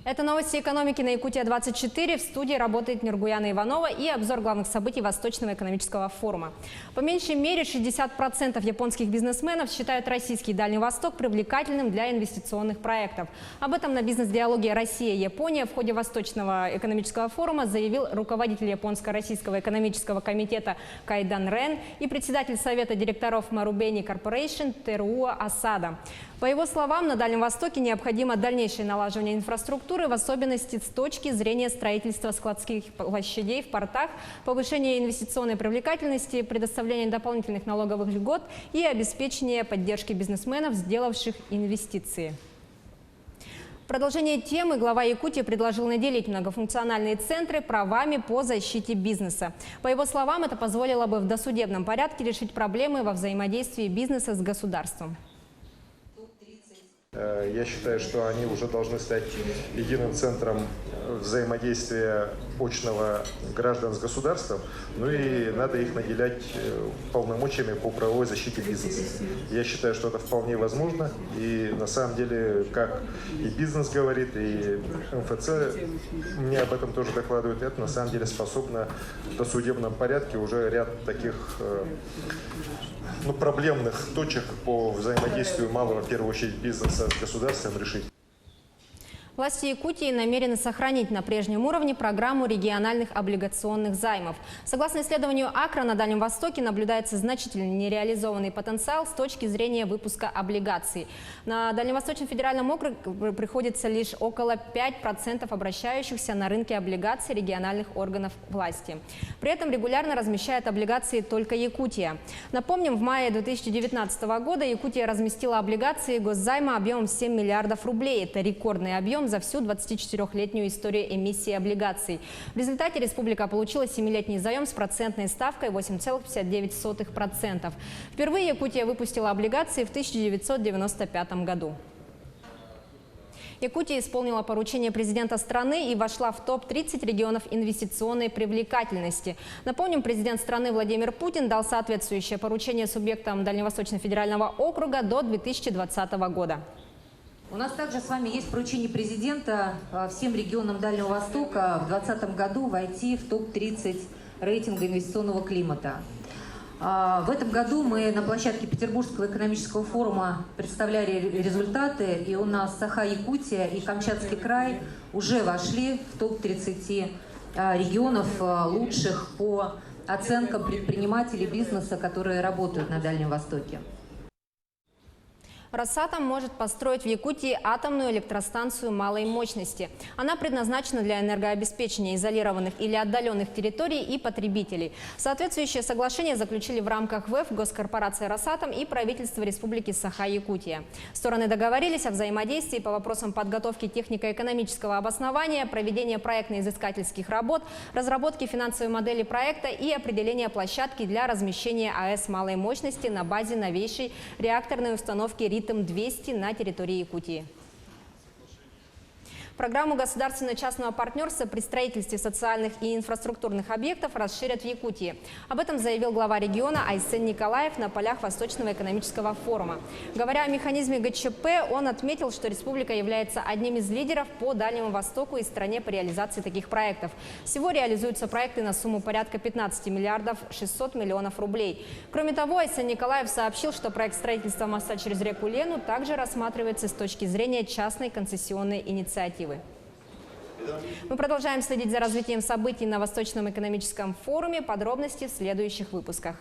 Это новости экономики на Якутия-24. В студии работает Нургуяна Иванова и обзор главных событий Восточного экономического форума. По меньшей мере 60% японских бизнесменов считают российский Дальний Восток привлекательным для инвестиционных проектов. Об этом на бизнес-диалоге Россия-Япония в ходе Восточного экономического форума заявил руководитель Японско-российского экономического комитета Кайдан Рен и председатель Совета директоров Марубени Корпорейшн Теруо Асада. По его словам, на Дальнем Востоке необходимо дальнейшее налаживание инфраструктуры, в особенности с точки зрения строительства складских площадей в портах, повышения инвестиционной привлекательности, предоставления дополнительных налоговых льгот и обеспечения поддержки бизнесменов, сделавших инвестиции. В продолжение темы глава Якутии предложил наделить многофункциональные центры правами по защите бизнеса. По его словам, это позволило бы в досудебном порядке решить проблемы во взаимодействии бизнеса с государством. Я считаю, что они уже должны стать единым центром взаимодействия очного граждан с государством, ну и надо их наделять полномочиями по правовой защите бизнеса. Я считаю, что это вполне возможно, и на самом деле, как и бизнес говорит, и МФЦ мне об этом тоже докладывают, это на самом деле способно в досудебном порядке уже ряд таких проблемных точек по взаимодействию малого, в первую очередь, бизнеса с государством решить. Власти Якутии намерены сохранить на прежнем уровне программу региональных облигационных займов. Согласно исследованию АКРА, на Дальнем Востоке наблюдается значительно нереализованный потенциал с точки зрения выпуска облигаций. На Дальневосточном федеральном округе приходится лишь около 5% обращающихся на рынке облигаций региональных органов власти. При этом регулярно размещает облигации только Якутия. Напомним, в мае 2019 года Якутия разместила облигации госзайма объемом 7 миллиардов рублей. Это рекордный объем за всю 24-летнюю историю эмиссии облигаций. В результате республика получила 7-летний заем с процентной ставкой 8,59%. Впервые Якутия выпустила облигации в 1995 году. Якутия исполнила поручение президента страны и вошла в топ-30 регионов инвестиционной привлекательности. Напомним, президент страны Владимир Путин дал соответствующее поручение субъектам Дальневосточного федерального округа до 2020 года. У нас также с вами есть поручение президента всем регионам Дальнего Востока в 2020 году войти в топ-30 рейтинга инвестиционного климата. В этом году мы на площадке Петербургского экономического форума представляли результаты, и у нас Саха-Якутия и Камчатский край уже вошли в топ-30 регионов лучших по оценкам предпринимателей бизнеса, которые работают на Дальнем Востоке. Росатом может построить в Якутии атомную электростанцию малой мощности. Она предназначена для энергообеспечения изолированных или отдаленных территорий и потребителей. Соответствующее соглашение заключили в рамках ВЭФ, госкорпорация «Росатом» и правительство Республики Саха-Якутия. Стороны договорились о взаимодействии по вопросам подготовки технико-экономического обоснования, проведения проектно-изыскательских работ, разработки финансовой модели проекта и определения площадки для размещения АЭС малой мощности на базе новейшей реакторной установки РИТМ-200 на территории Якутии. Программу государственно-частного партнерства при строительстве социальных и инфраструктурных объектов расширят в Якутии. Об этом заявил глава региона Айсен Николаев на полях Восточного экономического форума. Говоря о механизме ГЧП, он отметил, что республика является одним из лидеров по Дальнему Востоку и стране по реализации таких проектов. Всего реализуются проекты на сумму порядка 15 миллиардов 600 миллионов рублей. Кроме того, Айсен Николаев сообщил, что проект строительства моста через реку Лену также рассматривается с точки зрения частной концессионной инициативы. Мы продолжаем следить за развитием событий на Восточном экономическом форуме. Подробности в следующих выпусках.